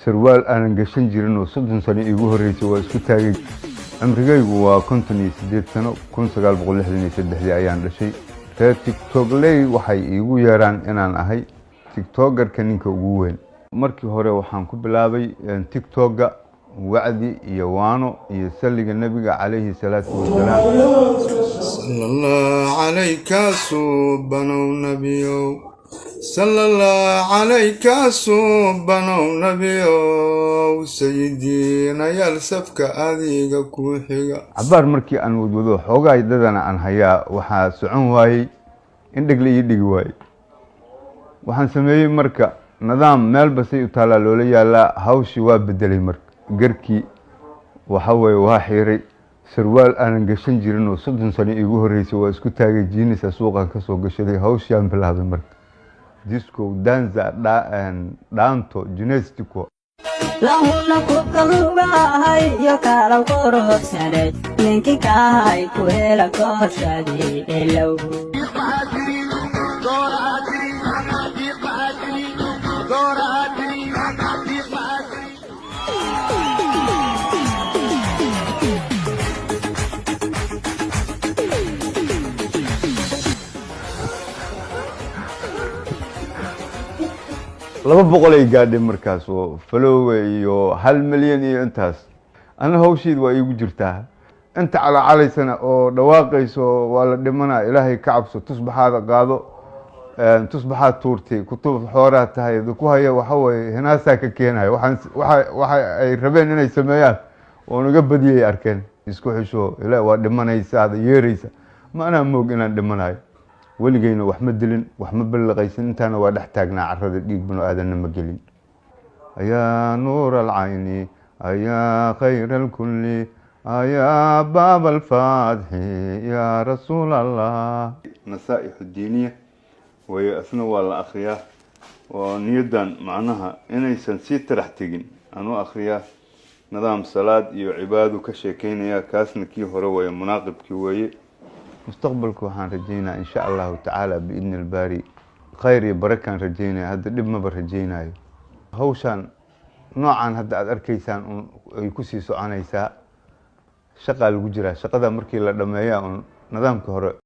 sarwaal aanan gashan jirin oo 30 sano igu horeysay waa isku taagay amrigaygu waa 58 sano 1963 ayaan dhashay reer TikTok lay waxay igu yeeraan inaan ahay TikToker ninka ugu weyn markii hore waxaan ku bilaabay TikTok-ga wacdi iyo waano iyo salliga nabiga calayhi salaatu wasalaam sallallahu alayka subhanahu nabiyyu sallallahu alayka subhanahu nabiyyu sayyidina yal safka adiga ku xiga abar markii aan wadwado xoogay dadana aan hayaa waxa socon waayay in dhigli ii dhigi waayay waxaan sameeyay marka nidaam meel basay u taala loola yaala hawshi waa bedelay marka garkii waxa way waa xiray sarwaal aanan gashan jirin oo 30 sano igu horeysay waa isku taagay jiinisa suuqa ka soo gashaday hawshi aan bilaabay marka disco danza danto gymnastico lahuna ku qalubahay yo kala qorosade ninki kahay ku hela koosade elow laba boqol ay gaadhay markaas oo follow iyo 1 milyan iyo intaas ana hawshiid waa igu jirtaa inta cala calaysana oo dhawaaqayso waa la dhimanaa ilaahay ka cabso tusbaxaada qaado tusbaxaad tuurtay kutub xoora tahay ku haya waxa way hinaasa ka keenay waxa ay rabeen inay sameeyaan oo naga badiyay arkeen isku xisho ilaa waa dhimanaysa yeeraysa ma ana moog inaan dhimanayo weligayna wax ma dilin wax ma balaqaysan intaana waa dhex taagnaa carrada dhiig bano aadan ma gelin ayaa nuur al-ayni ayaa khayr al-kulli ayaa baab al-fathi ya rasuul allah nasaa'ih ad-diiniya way asna waa la akhriyaa oo niyadan macnaha inaysan si tarax tagin anu akhriyaa nidaam salaad iyo cibaado ka sheekeynaya kaasna kii hore way munaaqibkii weeye مستقبلك وحان رجينا إن شاء الله تعالى بإذن الباري خير بركان رجينا هذا دب ما برجينا هوشان نوعا هذا أركيسان يكسي سعانيسا شقة الوجرة شقة مركي لدمياء نظام كهرباء